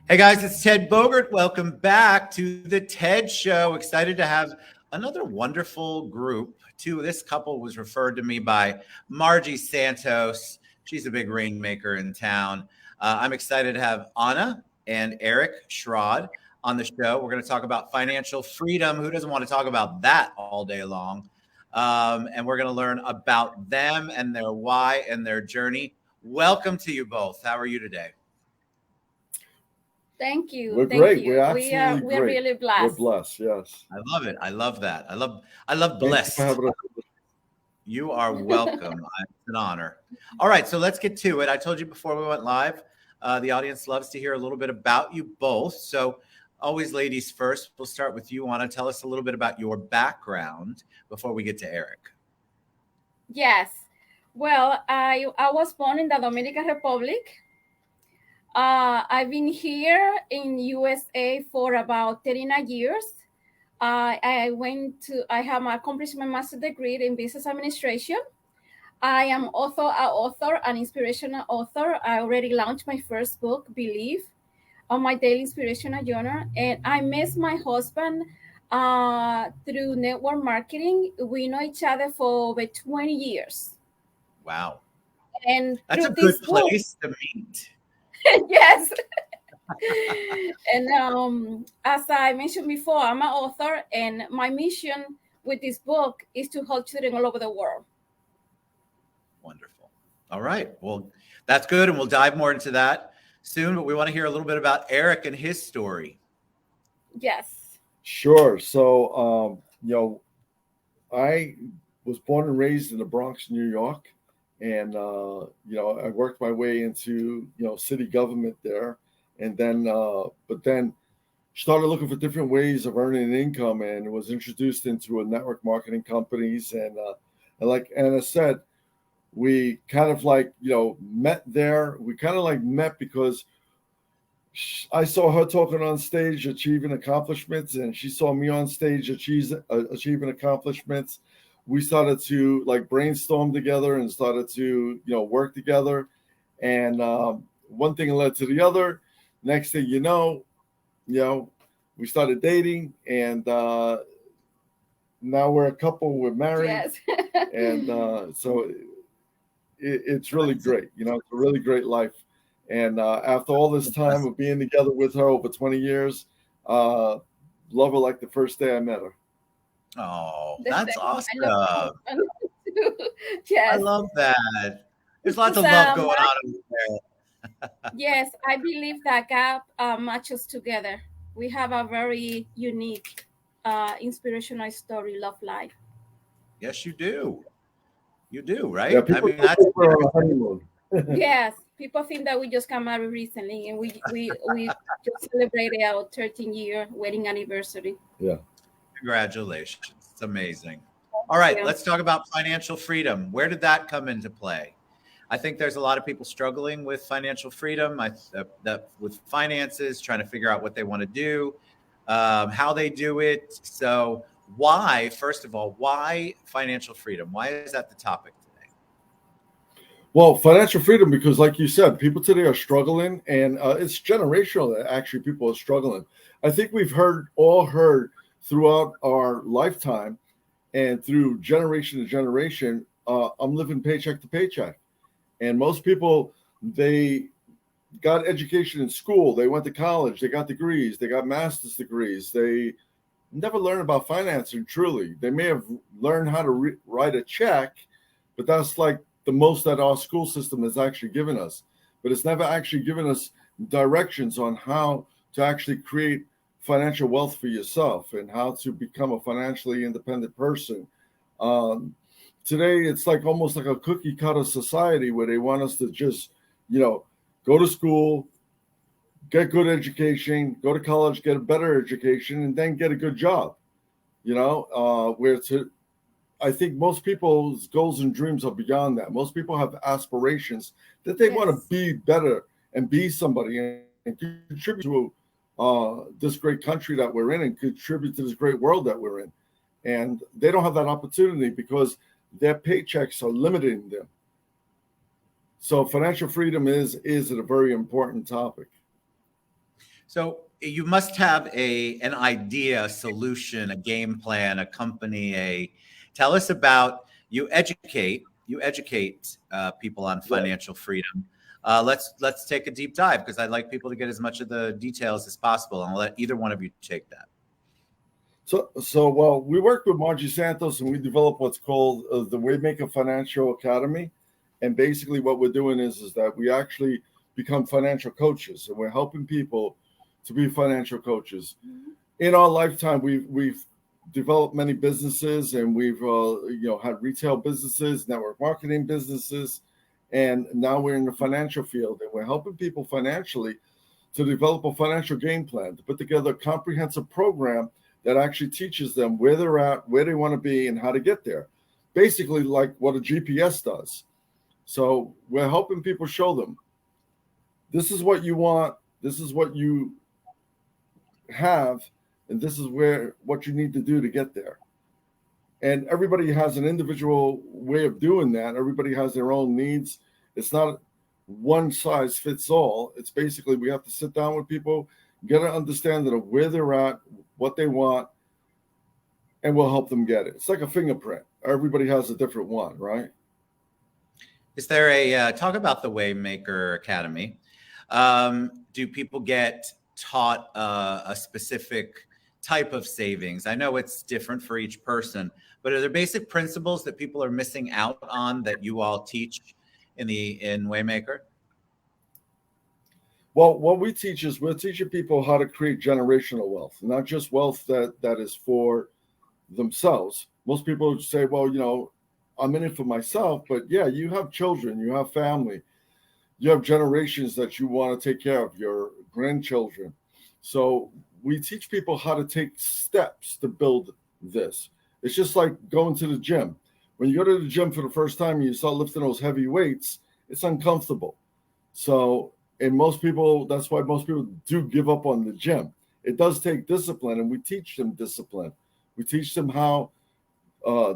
Hey guys, it's Ted Bogert. Welcome back to the TED Show. Excited to have another wonderful group. This couple was referred to me by Margie Santos. She's a big rainmaker in town. I'm excited to have Anna and Eric Schraud on the show. We're going to talk about financial freedom. Who doesn't want to talk about that all day long? And we're going to learn about them and their why and their journey. Welcome to you both. How are you today? Thank you. We're Thank great. you. We're We are absolutely we're great. really We're blessed. blessed. Yes. I love it. I love that. I love Thank you for blessed. having us. You are welcome. It's an honor. All right, so let's get to it. I told you before we went live, the audience loves to hear a little bit about you both. So, always ladies first. We'll start with you, Anna. Tell us a little bit about your background before we get to Eric. Yes. Well, I was born in the Dominican Republic. I've been here in USA for about 39 years. I have accomplished my master's degree in business administration. I am an inspirational author. I already launched my first book, Believe, on my daily inspirational journal. And I met my husband through network marketing. We know each other for over 20 years. Wow. And That's a through good this book, place to meet. yes. And as I mentioned before, I'm an author, and my mission with this book is to help children all over the world. Wonderful. All right. Well, that's good. And we'll dive more into that soon. But we want to hear a little bit about Eric and his story. Yes. Sure. So, I was born and raised in the Bronx, New York, and I worked my way into city government there, and then but then started looking for different ways of earning an income, and was introduced into a network marketing companies, and like Anna said, we kind of met there. We kind of met because I saw her talking on stage, achieving accomplishments, and she saw me on stage achieving accomplishments. We started to brainstorm together and started to work together, and one thing led to the other. Next thing you know, we started dating, and now we're a couple. We're married, Yes. and so it's really great. It's a really great life. And after all this time of being together with her over 20 years, love her like the first day I met her. Oh, The that's same. I love my awesome. husband too. I Yes. love that. There's lots Because of love going on over there. yes, I believe that God matches together. We have a very unique, inspirational story, love life. Yes, you do. You do, Yeah, right? I people mean, think that's we're on a honeymoon. Yes, people think that we just got married recently, and we just celebrated our 13-year wedding anniversary. Yeah. congratulations. It's amazing. All right, Yeah. let's talk about financial freedom. Where did that come into play? I think there's a lot of people struggling with financial freedom, that with finances, trying to figure out what they want to do, how they do it. So, why, first of all, why financial freedom? Why is that the topic today? Well, financial freedom, because like you said, people today are struggling, and it's generational that actually people are struggling. I think we've all heard throughout our lifetime and through generation to generation, I'm living paycheck to paycheck. And most people, they got education in school, they went to college, they got degrees, they got master's degrees. They never learned about financing truly. They may have learned how to write a check, but that's like the most that our school system has actually given us. But it's never actually given us directions on how to actually create financial wealth for yourself and how to become a financially independent person. Um, Today, it's like almost like a cookie cutter society where they want us to just, you know, go to school, get good education, go to college, get a better education, and then get a good job. Where to I think most people's goals and dreams are beyond that. Most people have aspirations that they want to Yes. be better and be somebody and contribute to this great country that we're in and contribute to this great world that we're in. And they don't have that opportunity because their paychecks are limiting them. So financial freedom is a very important topic. So you must have an idea, a solution, a game plan, a company. Tell us about you educate people on Right. financial freedom. Let's take a deep dive because I'd like people to get as much of the details as possible. And I'll let either one of you take that. Well, we worked with Margie Santos and we developed what's called the Waymaker Financial Academy. And basically, what we're doing is that we actually become financial coaches, and we're helping people to be financial coaches. In our lifetime, we've developed many businesses, and we've had retail businesses, network marketing businesses, and now we're in the financial field, and we're helping people financially to develop a financial game plan, to put together a comprehensive program that actually teaches them where they're at, where they want to be, and how to get there. Basically, like what a GPS does. So we're helping people show them this is what you want, this is what you have, and this is what you need to do to get there. And everybody has an individual way of doing that. Everybody has their own needs. It's not one size fits all. It's basically we have to sit down with people, get an understanding of where they're at, what they want, and we'll help them get it. It's like a fingerprint. Everybody has a different one, right? Is there talk about the Waymaker Academy? Do people get taught a specific type of savings? I know it's different for each person, but are there basic principles that people are missing out on that you all teach in Waymaker? Well, what we teach is we're teaching people how to create generational wealth, not just wealth that is for themselves. Most people say, well, I'm in it for myself, but yeah, you have children, you have family, you have generations that you want to take care of, your grandchildren. So we teach people how to take steps to build this. It's just like going to the gym. When you go to the gym for the first time and you start lifting those heavy weights, it's uncomfortable. So, and that's why most people do give up on the gym. It does take discipline, and we teach them discipline. We teach them how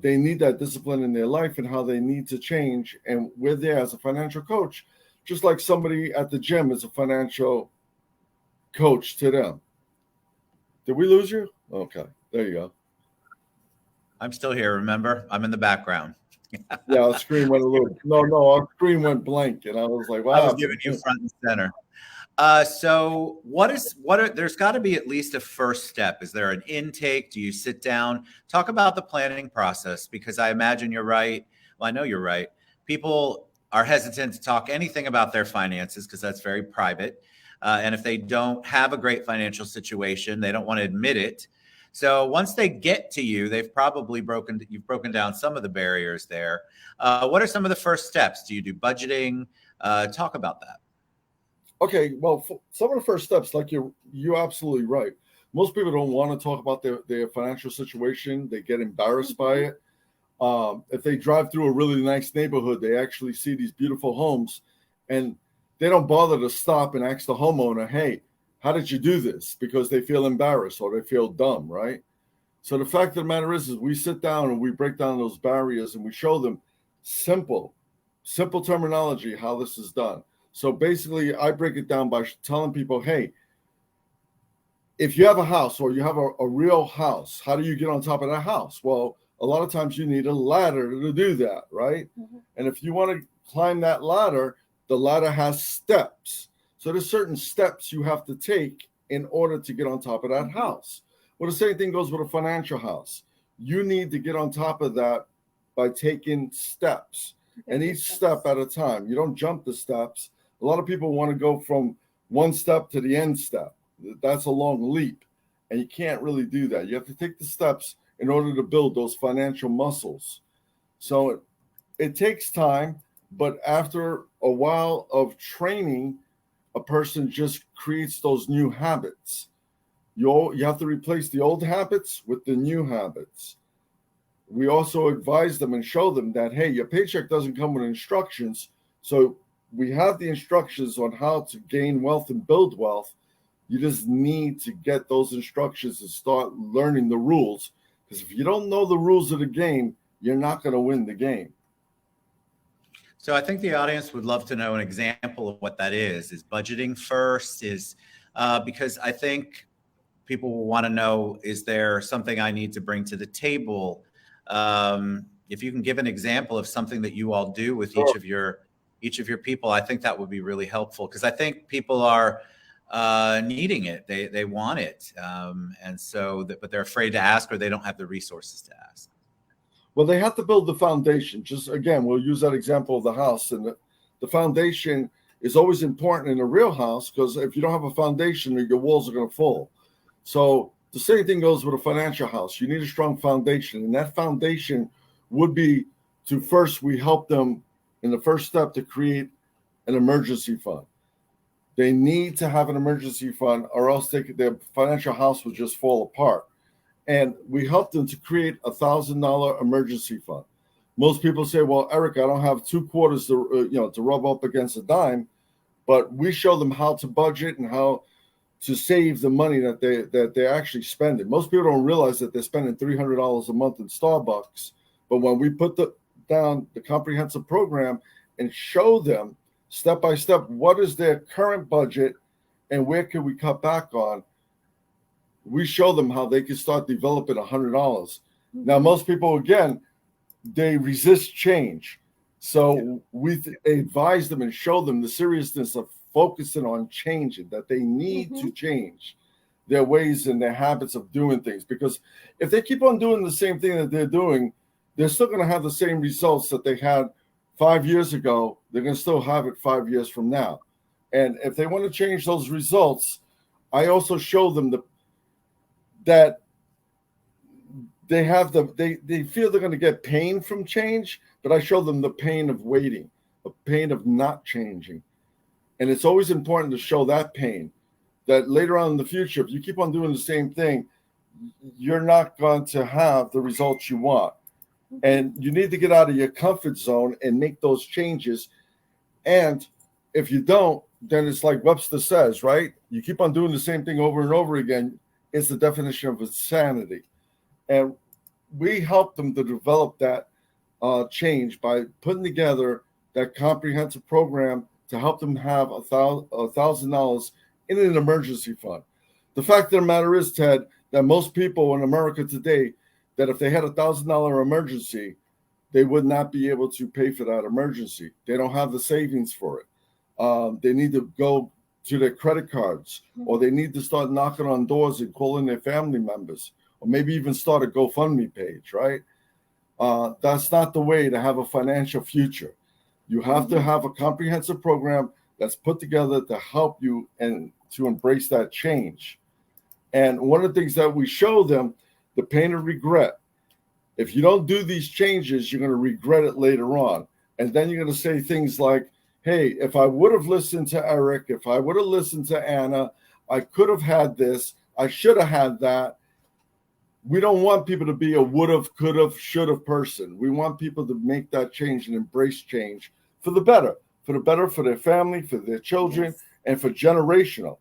they need that discipline in their life and how they need to change. And we're there as a financial coach, just like somebody at the gym is a financial coach to them. Did we lose you? Okay, there you go. I'm still here. Remember, I'm in the background. Yeah, our screen went a little. No, our screen went blank, and I was like, "Wow!" I was giving you front and center. So there's got to be at least a first step. Is there an intake? Do you sit down? Talk about the planning process, because I imagine you're right. Well, I know you're right. People are hesitant to talk anything about their finances because that's very private. And if they don't have a great financial situation, they don't want to admit it. So once they get to you, you've broken down some of the barriers there. What are some of the first steps? Do you do budgeting? Talk about that. Okay, well, some of the first steps, like you're absolutely right. Most people don't want to talk about their financial situation. They get embarrassed by it. If they drive through a really nice neighborhood, they actually see these beautiful homes, and they don't bother to stop and ask the homeowner, hey, how did you do this? Because they feel embarrassed or they feel dumb, right? So the fact of the matter is we sit down and we break down those barriers and we show them simple terminology, how this is done. So basically, I break it down by telling people, hey, if you have a house or you have a real house, how do you get on top of that house? Well, a lot of times you need a ladder to do that, right? Mm-hmm. And if you want to climb that ladder, the ladder has steps. So there's certain steps you have to take in order to get on top of that house. Well, the same thing goes with a financial house. You need to get on top of that by taking steps, and each step at a time. You don't jump the steps. A lot of people want to go from one step to the end step. That's a long leap, and you can't really do that. You have to take the steps in order to build those financial muscles. So it takes time, but after a while of training, a person just creates those new habits. You have to replace the old habits with the new habits. We also advise them and show them that, hey, your paycheck doesn't come with instructions. So we have the instructions on how to gain wealth and build wealth. You just need to get those instructions and start learning the rules. Because if you don't know the rules of the game, you're not going to win the game. So I think the audience would love to know an example of what that is. Is budgeting first? Is because I think people will want to know, is there something I need to bring to the table? If you can give an example of something that you all do with Sure. each of your people, I think that would be really helpful, because I think people are needing it. They want it, and so but they're afraid to ask, or they don't have the resources to ask. Well, they have to build the foundation. Just again, we'll use that example of the house, and the foundation is always important in a real house, because if you don't have a foundation, your walls are going to fall. So the same thing goes with a financial house. You need a strong foundation, and that foundation would be to first, we help them in the first step to create an emergency fund. They need to have an emergency fund, or else their financial house will just fall apart. And we help them to create $1,000 emergency fund. Most people say, "Well, Eric, I don't have 2 quarters to rub up against a dime," but we show them how to budget and how to save the money that they're actually spending. Most people don't realize that they're spending $300 a month in Starbucks, but when we put down the comprehensive program and show them step by step what is their current budget and where can we cut back on, we show them how they can start developing $100. Now, most people, again, they resist change. So we advise them and show them the seriousness of focusing on changing, that they need to change their ways and their habits of doing things. Because if they keep on doing the same thing that they're doing, they're still going to have the same results that they had 5 years ago. They're going to still have it 5 years from now. And if they want to change those results, I also show them that they feel they're going to get pain from change, but I show them the pain of waiting, the pain of not changing. And it's always important to show that pain, that later on in the future, if you keep on doing the same thing, you're not going to have the results you want. And you need to get out of your comfort zone and make those changes. And if you don't, then it's like Webster says, right? You keep on doing the same thing over and over again. It's the definition of insanity. And we help them to develop that change by putting together that comprehensive program to help them have $1,000 in an emergency fund. The fact of the matter is, Ted, that most people in America today, that if they had $1,000 emergency, they would not be able to pay for that emergency. They don't have the savings for it. They need to go to their credit cards, or they need to start knocking on doors and calling their family members, or maybe even start a GoFundMe page, right? That's not the way to have a financial future. You have to have a comprehensive program that's put together to help you and to embrace that change. And one of the things that we show them, the pain of regret. If you don't do these changes, you're going to regret it later on. And then you're going to say things like, hey, if I would have listened to Eric, if I would have listened to Anna, I could have had this, I should have had that. We don't want people to be a would have, could have, should have person. We want people to make that change and embrace change for the better for their family, for their children, and for generational.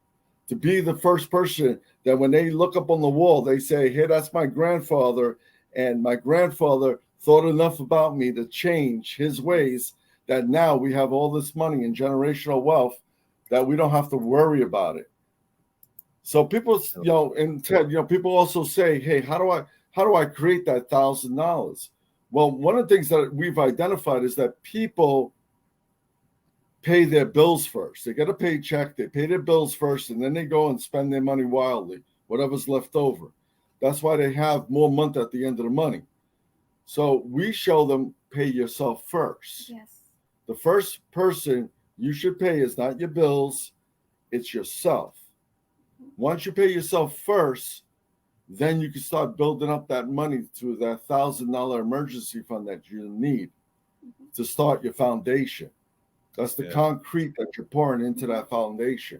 To be the first person that when they look up on the wall, they say, hey, that's my grandfather, and my grandfather thought enough about me to change his ways that now we have all this money and generational wealth that we don't have to worry about it. So people, and Ted, people also say, hey, how do I create that $1,000? Well, one of the things that we've identified is that people pay their bills first. They get a paycheck, they pay their bills first, and then they go and spend their money wildly, whatever's left over. That's why they have more month at the end of the money. So we show them, pay yourself first. Yes. The first person you should pay is not your bills, it's yourself. Once you pay yourself first, then you can start building up that money through that $1,000 emergency fund that you need to start your foundation. That's the concrete that you're pouring into that foundation.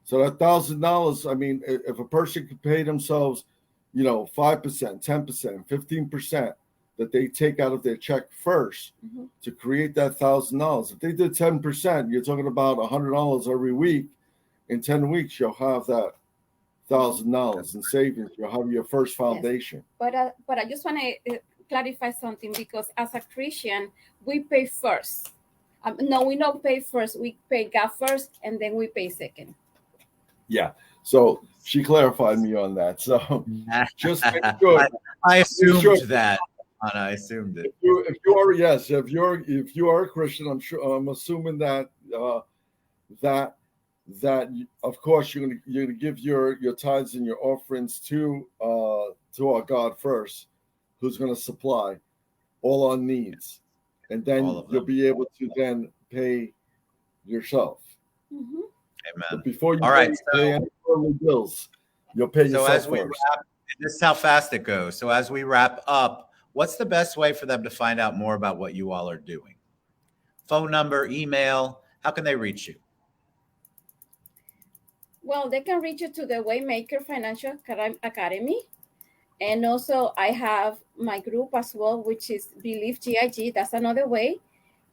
So that $1,000, I mean, if a person could pay themselves, 5%, 10%, 15% that they take out of their check first to create that $1,000. If they did 10%, you're talking about $100 every week. In 10 weeks, you'll have that $1,000 in savings. You'll have your first foundation. Yes. But I just want to clarify something, because as a Christian, we pay first. No, we don't pay first. We pay God first, and then we pay second. Yeah. So she clarified me on that. So just make sure. I assumed sure. that. Anna, I assumed it. If you are a Christian, I'm assuming that that of course you're gonna give your tithes and your offerings to our God first, who's gonna supply all our needs, and then you'll be able to then pay yourself. Mm-hmm. Amen. But before you pay any bills, you'll pay yourself as we first. this is how fast it goes. So as we wrap up, what's the best way for them to find out more about what you all are doing? Phone number, email, how can they reach you? Well, they can reach you to the Waymaker Financial Academy. And also I have my group as well, which is Believe GIG. That's another way.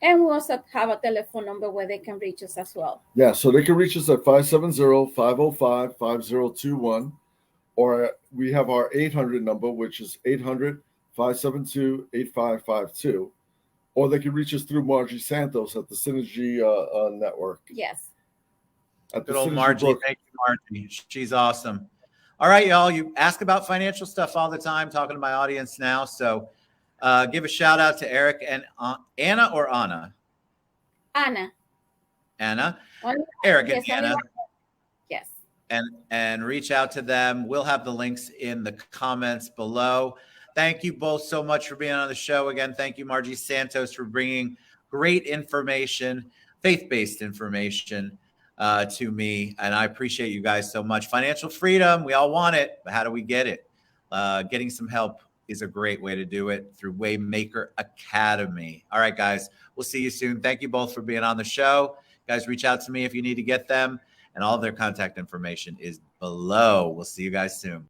And we also have a telephone number where they can reach us as well. Yeah, so they can reach us at 570-505-5021. Or we have our 800 number, which is 800-572-8552. Or they can reach us through Margie Santos at the Synergy Network. Yes. At Good old Margie. Thank you, Margie. She's awesome. All right, y'all. You ask about financial stuff all the time, talking to my audience now. So give a shout out to Eric and Anna or Anna? Anna. Anna. Eric and Anna. Yes. And reach out to them. We'll have the links in the comments below. Thank you both so much for being on the show. Again, thank you, Margie Santos, for bringing great information, faith-based information to me. And I appreciate you guys so much. Financial freedom, we all want it, but how do we get it? Getting some help is a great way to do it through Waymaker Academy. All right, guys, we'll see you soon. Thank you both for being on the show. Guys, reach out to me if you need to get them. And all of their contact information is below. We'll see you guys soon.